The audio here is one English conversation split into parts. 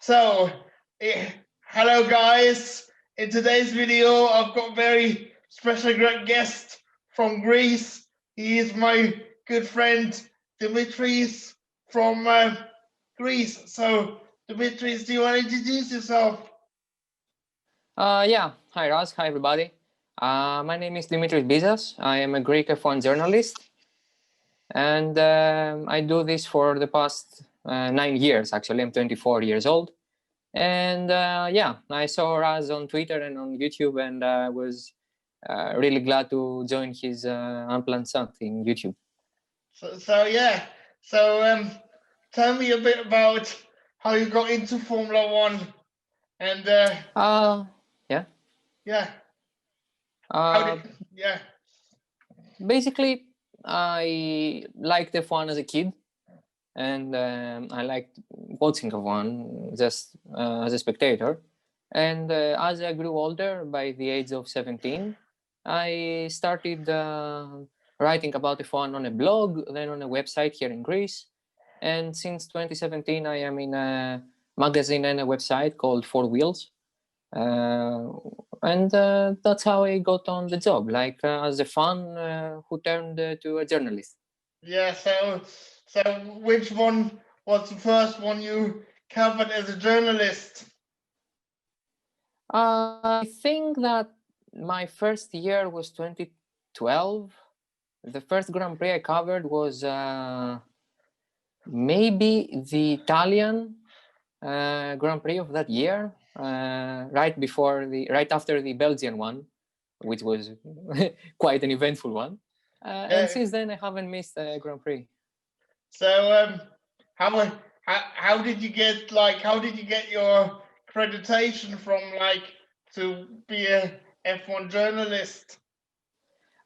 So, hello guys. In today's video, I've got a very special great guest from Greece. He is my good friend, Dimitris from Greece. So, Dimitris, do you want to introduce yourself? Yeah. Hi, Raz. Hi, everybody. My name is Dimitris Bizas. I am a Greek F1 journalist, and I do this for the past 9 years, actually. I'm 24 years old. And yeah, I saw Raz on Twitter and on YouTube, and I was really glad to join his Unplanned Chat in YouTube. Yeah. So, tell me a bit about how you got into Formula One and yeah. yeah. Yeah. Basically, I liked F1 as a kid, and I liked watching F1 just as a spectator. And as I grew older, by the age of 17, I started writing about F1 on a blog, then on a website here in Greece. And since 2017, I am in a magazine and a website called Four Wheels. And that's how I got on the job, like as a fan who turned to a journalist. Yeah, so which one was the first one you covered as a journalist? I think that my first year was 2012. The first Grand Prix I covered was maybe the Italian Grand Prix of that year, right after the Belgian one, which was quite an eventful one. And since then, I haven't missed a Grand Prix. So, how did you get your accreditation from to be a F1 journalist?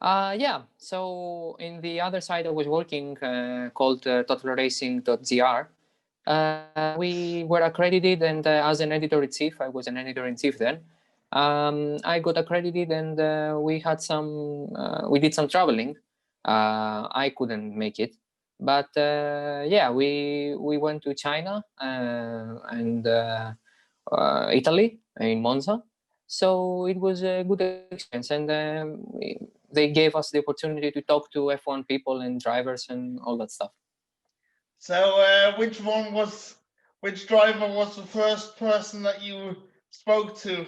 Yeah, so in the other side I was working called totalracing.gr. We were accredited, and as an editor-in-chief, I was an editor-in-chief then. I got accredited, and we did some traveling. I couldn't make it, but yeah, we went to China and Italy in Monza. So it was a good experience, and they gave us the opportunity to talk to F1 people and drivers and all that stuff. So, which driver was the first person that you spoke to?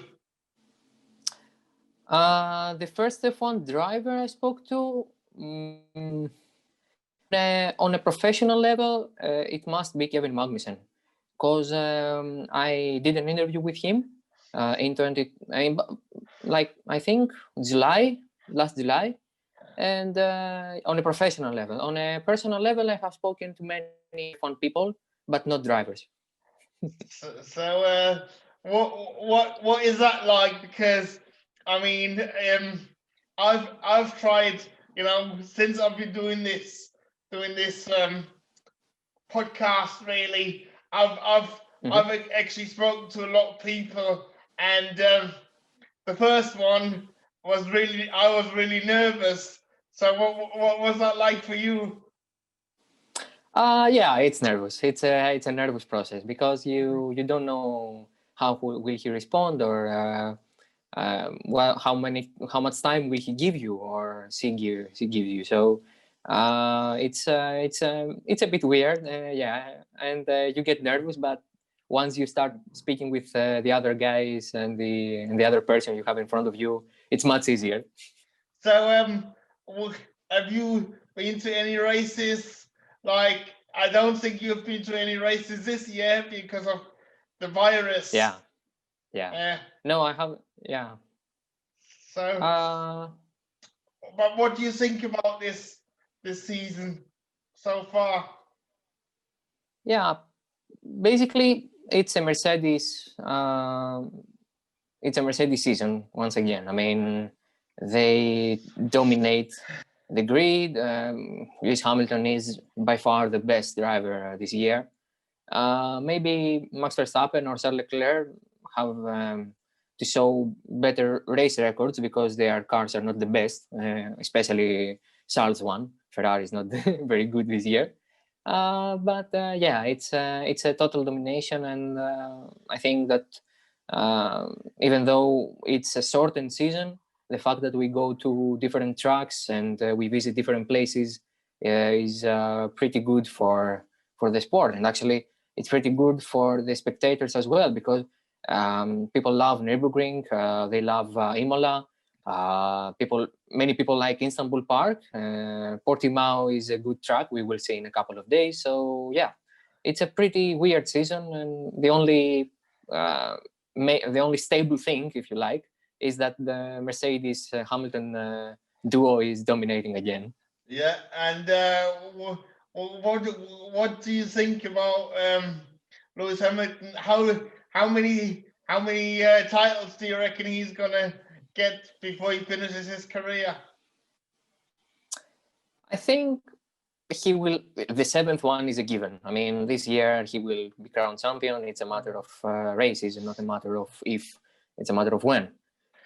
The first F1 driver I spoke to, on a professional level, it must be Kevin Magnussen, because I did an interview with him in I think last July, and on a professional level. On a personal level, I have spoken to many fun people, but not drivers. So, what is that like? Because I mean, I've tried, since I've been doing this podcast. Really, I've actually spoken to a lot of people, and the first one was I was really nervous. So, what was that like for you? Yeah, it's nervous. It's a nervous process because you don't know how will he respond, or well, how much time will he give you, or she gives you. So it's a bit weird, yeah, and you get nervous, but once you start speaking with the other guys and the other person you have in front of you, it's much easier. So, have you been to any races? I don't think you've been to any races this year because of the virus. Yeah. No, I haven't. Yeah. So, but what do you think about this season so far? Yeah, basically it's a Mercedes. It's a Mercedes season once again. I mean, they dominate the grid. Lewis Hamilton is by far the best driver this year. Maybe Max Verstappen or Charles Leclerc have to show better race records because their cars are not the best, especially Charles one. Ferrari is not very good this year. Yeah, it's a total domination, and I think that even though it's a shortened season, the fact that we go to different tracks and we visit different places is pretty good for the sport. And actually, it's pretty good for the spectators as well, because people love Nürburgring, they love Imola. Many people like Istanbul Park. Portimao is a good track. We will see in a couple of days. So yeah, it's a pretty weird season, and the only stable thing, if you like, is that the Mercedes Hamilton duo is dominating again. Yeah, and what do you think about Lewis Hamilton? How many titles do you reckon he's gonna get before he finishes his career? I think he will. The seventh one is a given. I mean, this year he will be crowned champion. It's a matter of races, and not a matter of if. It's a matter of when.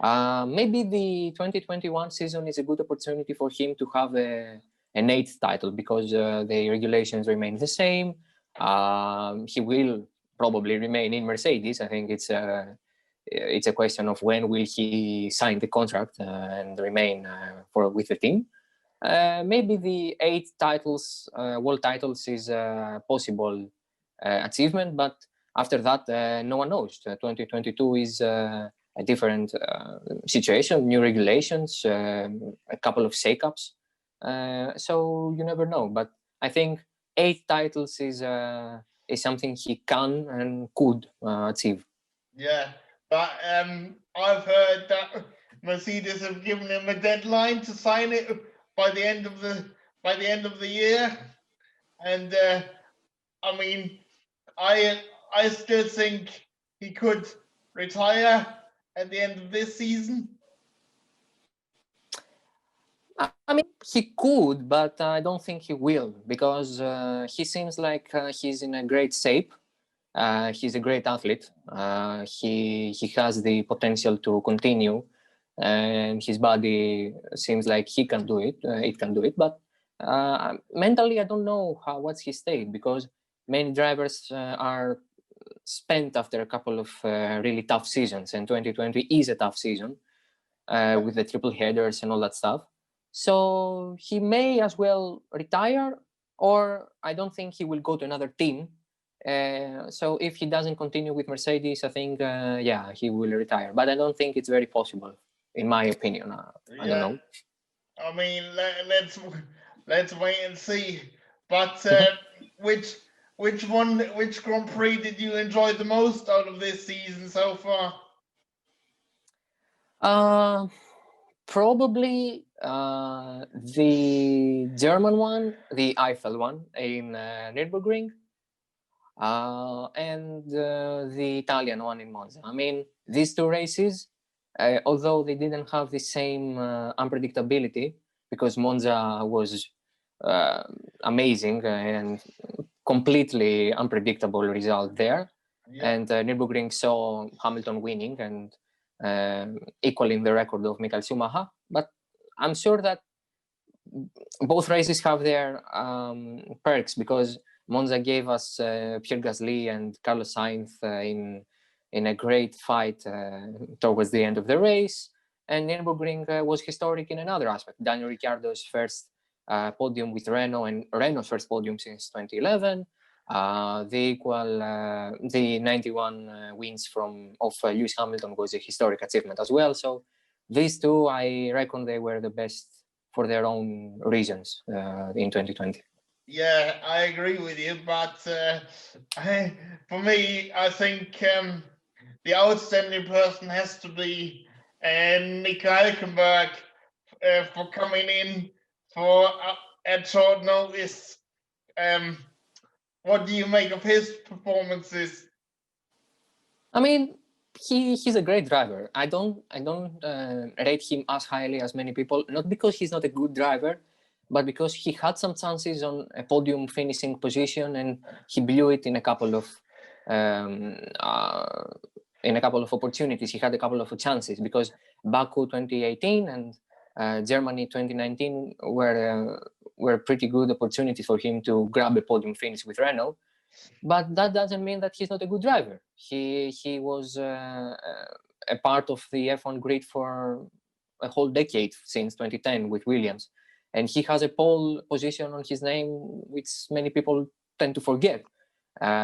Maybe the 2021 season is a good opportunity for him to have an eighth title, because the regulations remain the same. He will probably remain in Mercedes. I think it's a question of when will he sign the contract and remain with the team. Maybe the 8 titles, world titles, is a possible achievement, but after that, no one knows. 2022 is a different situation, new regulations, a couple of shakeups. So you never know. But I think 8 titles is something he can and could achieve. Yeah, but I've heard that Mercedes have given him a deadline to sign it by the end of the year, and I mean, I still think he could retire at the end of this season. I mean, he could, but I don't think he will, because he seems like he's in a great shape. He's a great athlete. He has the potential to continue, and his body seems like he can do it. It can do it, but mentally, I don't know what's his state, because many drivers are spent after a couple of really tough seasons, and 2020 is a tough season with the triple headers and all that stuff. So he may as well retire, or I don't think he will go to another team. So if he doesn't continue with Mercedes, I think, yeah, he will retire. But I don't think it's very possible, in my opinion. I don't know. I mean, let's wait and see. But which Grand Prix did you enjoy the most out of this season so far? Probably the German one, the Eiffel one in Nürburgring, and the Italian one in Monza. I mean, these 2 races, although they didn't have the same unpredictability, because Monza was amazing and completely unpredictable result there, and Nürburgring saw Hamilton winning and equaling the record of Michael Schumacher. But I'm sure that both races have their perks, because Monza gave us Pierre Gasly and Carlos Sainz in a great fight towards the end of the race, and Nürburgring was historic in another aspect. Daniel Ricciardo's first podium with Renault, and Renault's first podium since 2011. The 91 wins of Lewis Hamilton was a historic achievement as well. So these 2, I reckon they were the best for their own reasons in 2020. Yeah, I agree with you, but for me, I think the outstanding person has to be Nico Hülkenberg for coming in for at short notice. What do you make of his performances? I mean, he's a great driver. I don't rate him as highly as many people, not because he's not a good driver, but because he had some chances on a podium finishing position, and he blew it in a couple of opportunities. He had a couple of chances, because Baku 2018 and Germany 2019 were were pretty good opportunities for him to grab a podium finish with Renault. But that doesn't mean that he's not a good driver. He was a part of the F1 grid for a whole decade since 2010 with Williams, and he has a pole position on his name, which many people tend to forget.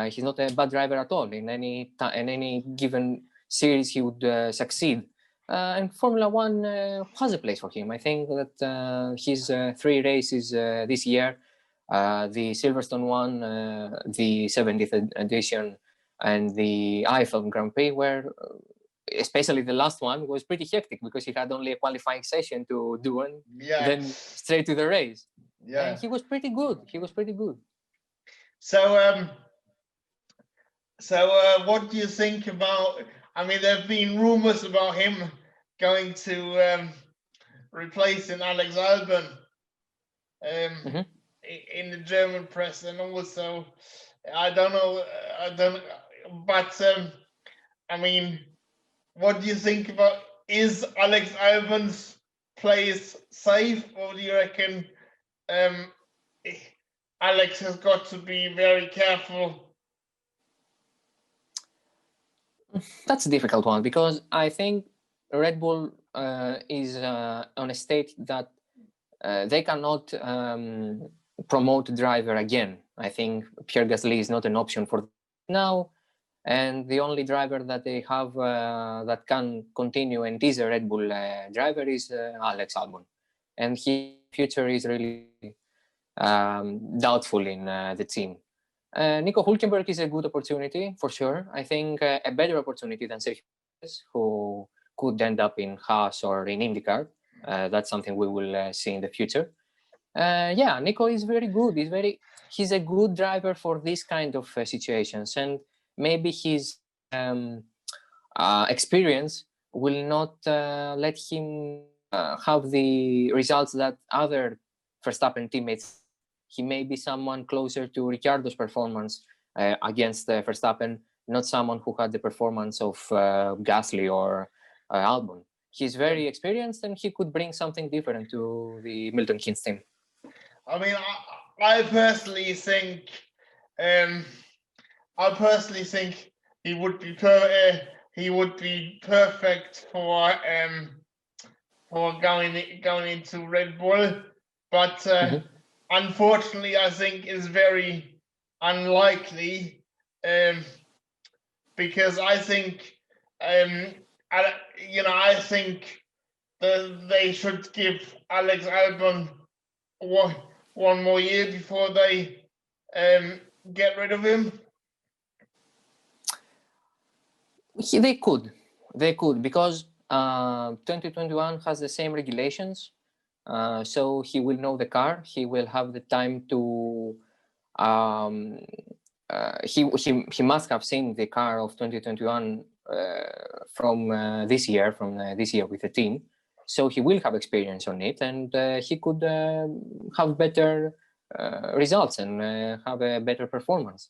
He's not a bad driver at all. In any given series, he would succeed. And Formula One has a place for him. I think that his 3 races this year, the Silverstone one, the 70th edition, and the Eiffel Grand Prix, were, especially the last one, was pretty hectic because he had only a qualifying session to do and then straight to the race. Yeah, and he was pretty good. He was pretty good. So, what do you think about? I mean, there have been rumors about him going to replacing Alex Alban in the German press, and also I don't know, but I mean, what do you think about? Is Alex Alban's place safe, or do you reckon Alex has got to be very careful? That's a difficult one, because I think Red Bull is on a state that they cannot promote a driver again. I think Pierre Gasly is not an option for now, and the only driver that they have that can continue and is a Red Bull driver is Alex Albon, and his future is really doubtful in the team. Nico Hülkenberg is a good opportunity for sure. I think a better opportunity than Sergio Perez, who could end up in Haas or in IndyCar. That's something we will see in the future. Yeah, Nico is very good. He's a good driver for this kind of situations, and maybe his experience will not let him have the results that other Verstappen teammates. He may be someone closer to Ricciardo's performance against Verstappen, not someone who had the performance of Gasly or Albon. He's very experienced, and he could bring something different to the Milton Keynes team. I mean, I personally think, he would be perfect for going into Red Bull, but unfortunately, I think is very unlikely, because I think, I think that they should give Alex Albon one more year before they get rid of him. They could, because 2021 has the same regulations. So he will know the car. He will have the time to. He must have seen the car of 2021 from this year with the team. So he will have experience on it, and he could have better results and have a better performance.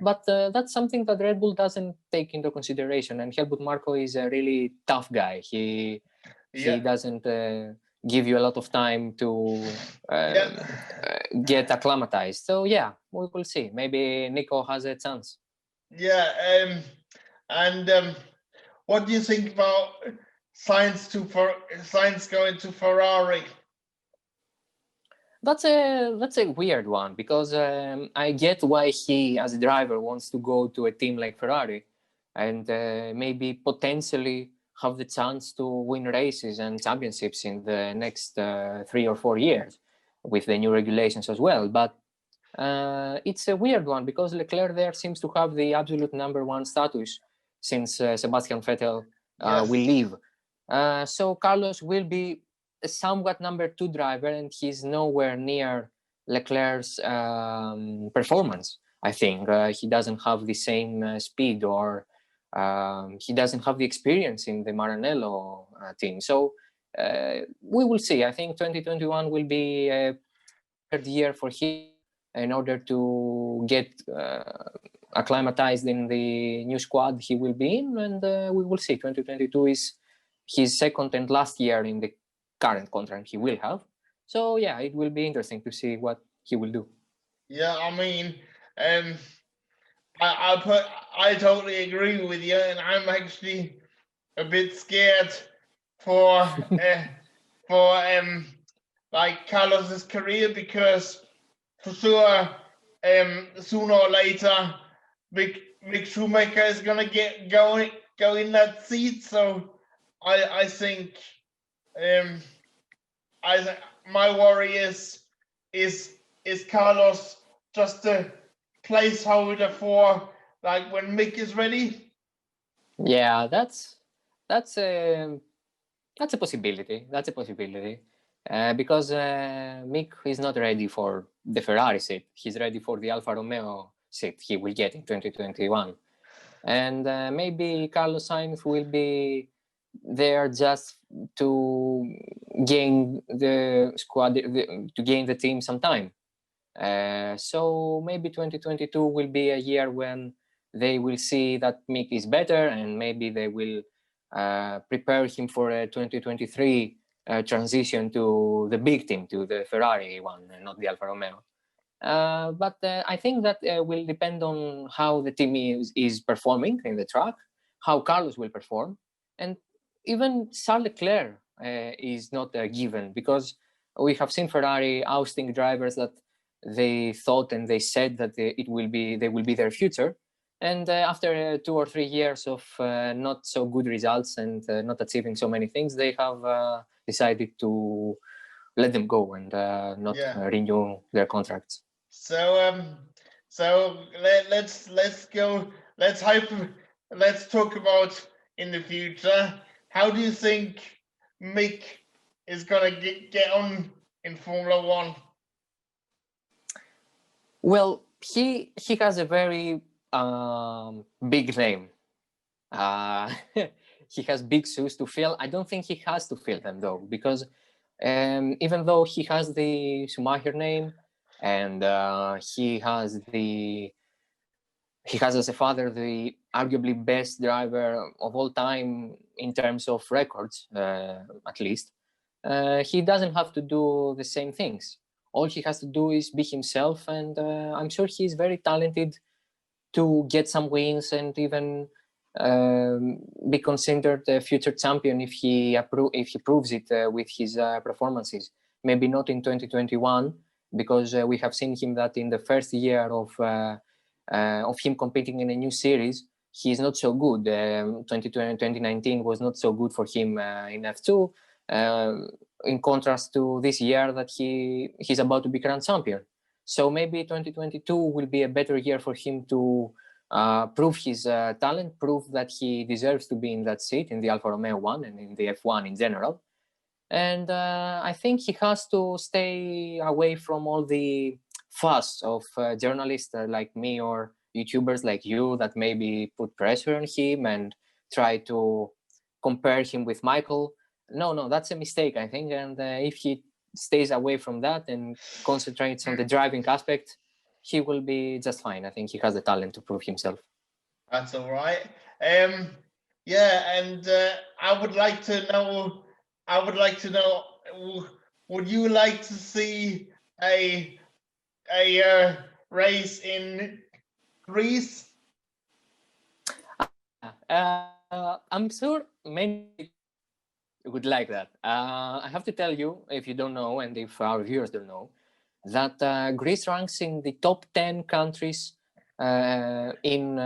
But that's something that Red Bull doesn't take into consideration. And Helmut Marko is a really tough guy. He doesn't give you a lot of time to get acclimatized. So yeah, we will see. Maybe Nico has a chance. Yeah, and what do you think about Sainz going to Ferrari? That's a weird one, because I get why he, as a driver, wants to go to a team like Ferrari and maybe potentially have the chance to win races and championships in the next 3 or 4 years with the new regulations as well. But it's a weird one, because Leclerc there seems to have the absolute #1 status since Sebastian Vettel will leave. So Carlos will be a somewhat #2 driver, and he's nowhere near Leclerc's performance. I think he doesn't have the same speed, or he doesn't have the experience in the Maranello team. So we will see. I think 2021 will be a third year for him in order to get acclimatized in the new squad he will be in, and we will see. 2022 is his second and last year in the current contract he will have. So yeah, it will be interesting to see what he will do. Yeah, I mean, I totally agree with you, and I'm actually a bit scared for like Carlos's career, because for sure sooner or later Mick Schumacher is gonna go in that seat. So I think my worry is Carlos just a placeholder for like when Mick is ready? Yeah, that's a possibility. That's a possibility. Because Mick is not ready for the Ferrari seat. He's ready for the Alfa Romeo seat he will get in 2021. And maybe Carlos Sainz will be there just to gain the squad, to gain the team some time. So maybe 2022 will be a year when they will see that Mick is better, and maybe they will prepare him for a 2023 transition to the big team, to the Ferrari one, and not the Alfa Romeo. But I think that will depend on how the team is performing in the track, how Carlos will perform, and even Charles Leclerc is not a given, because we have seen Ferrari ousting drivers that they thought and they said that they will be their future, and after 2 or 3 years of not so good results and not achieving so many things, they have decided to let them go and not renew their contracts. So let's go. Let's talk about in the future. How do you think Mick is gonna get on in Formula One? Well, he has a very big name. He has big shoes to fill. I don't think he has to fill them though, because even though he has the Schumacher name, and he has as a father the arguably best driver of all time in terms of records, at least, he doesn't have to do the same things. All he has to do is be himself, and I'm sure he's very talented to get some wins and even be considered a future champion if he proves it with his performances. Maybe not in 2021, because we have seen him that in the first year of him competing in a new series, he is not so good. 2019 was not so good for him in F2. In contrast to this year that he's about to be crowned champion. So maybe 2022 will be a better year for him to prove his talent, prove that he deserves to be in that seat in the Alfa Romeo one and in the F1 in general. And I think he has to stay away from all the fuss of journalists like me or YouTubers like you that maybe put pressure on him and try to compare him with Michael. No, that's a mistake, I think. And if he stays away from that and concentrates on the driving aspect, he will be just fine. I think he has the talent to prove himself. That's all right. Yeah, and I would like to know. Would you like to see a race in Greece? I'm sure many would like that. I have to tell you, if you don't know, and if our viewers don't know, that Greece ranks in the top 10 countries in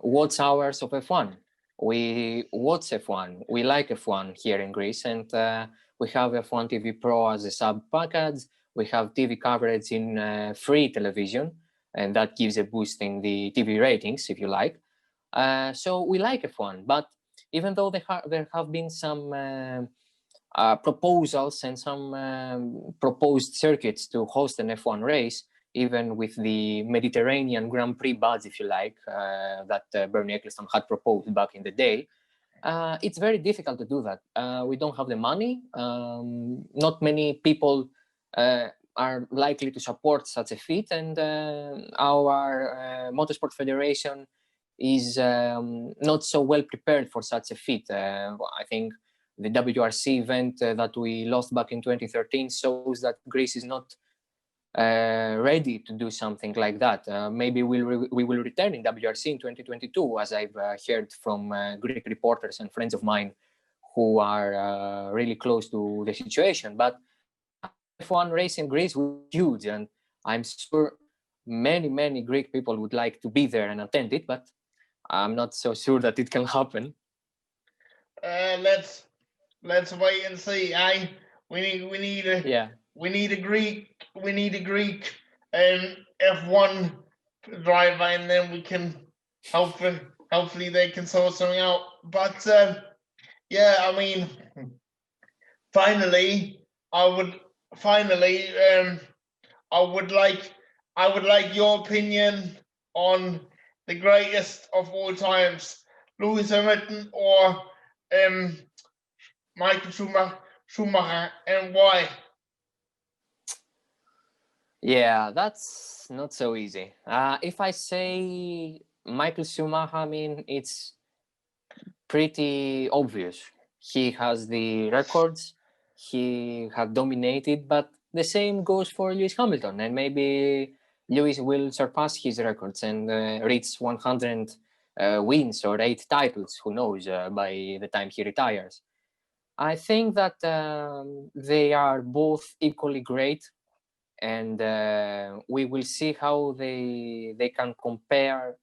watch hours of F1. We watch F1, we like F1 here in Greece, and we have F1 TV Pro as a sub package. We have TV coverage in free television, and that gives a boost in the TV ratings, if you like. So we like F1, but even though there have been some proposals and some proposed circuits to host an F1 race, even with the Mediterranean Grand Prix badge, if you like, that Bernie Ecclestone had proposed back in the day, it's very difficult to do that. We don't have the money. Not many people are likely to support such a feat, and our Motorsport Federation is not so well prepared for such a feat. I think the WRC event that we lost back in 2013 shows that Greece is not ready to do something like that. Maybe we will return in WRC in 2022, as I've heard from Greek reporters and friends of mine who are really close to the situation. But F1 race in Greece was huge, and I'm sure many Greek people would like to be there and attend it, but I'm not so sure that it can happen. Let's wait and see. We need a Greek F1 driver, and then we can hopefully they can sort something out. But yeah, I mean, finally, I would like your opinion on the greatest of all times, Lewis Hamilton or Michael Schumacher, and why? Yeah, that's not so easy. If I say Michael Schumacher, I mean, it's pretty obvious. He has the records, he had dominated, but the same goes for Lewis Hamilton, and maybe Lewis will surpass his records and reach 100 wins or 8 titles, who knows, by the time he retires. I think that they are both equally great, and we will see how they can compare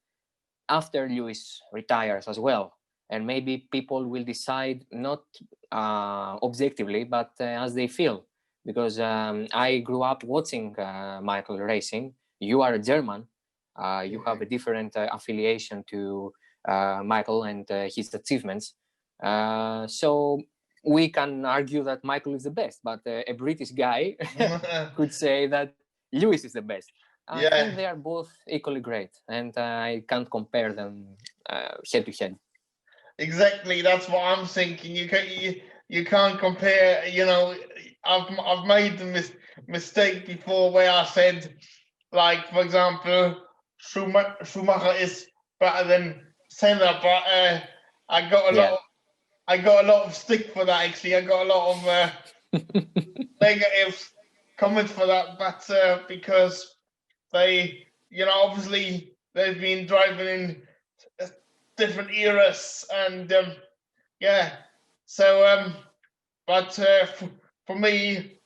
after Lewis retires as well. And maybe people will decide not objectively, but as they feel. Because I grew up watching Michael racing. You are a German. You have a different affiliation to Michael and his achievements. So we can argue that Michael is the best, but a British guy could say that Lewis is the best. I think they are both equally great, and I can't compare them head to head. Exactly, that's what I'm thinking. You can't compare. You know, I've made the mistake before where I said, like, for example, Schumacher is better than Senna, but I got a lot of stick for that. Actually, I got a lot of negative comments for that, but because they, obviously they've been driving in different eras, and yeah. So, but for me,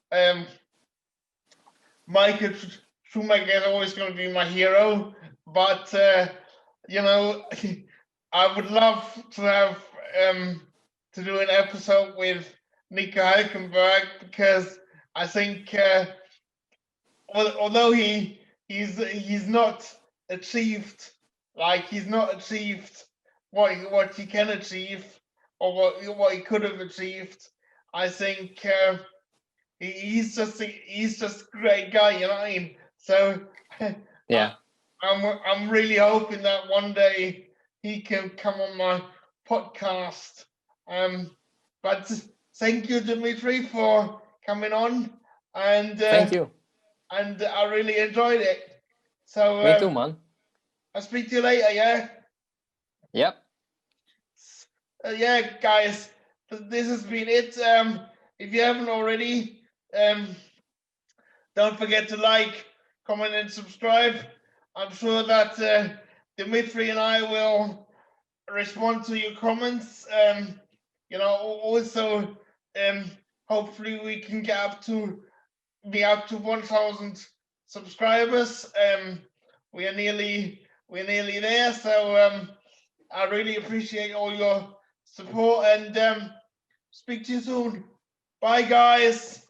Michael Schumacher is always going to be my hero. But I would love to have to do an episode with Nico Hülkenberg, because I think although he's not achieved what he can achieve, or what he could have achieved, I think he's just a great guy, you know what I mean? So yeah, I'm really hoping that one day he can come on my podcast. But thank you, Dimitri, for coming on, and thank you. And I really enjoyed it. So me too, man. I'll speak to you later. Yeah. Yep. Yeah, guys, this has been it. If you haven't already, don't forget to like, comment, and subscribe. I'm sure that Dimitri and I will respond to your comments. Also, hopefully we can be up to 1,000 subscribers. We're nearly there. So I really appreciate all your support, and speak to you soon. Bye, guys.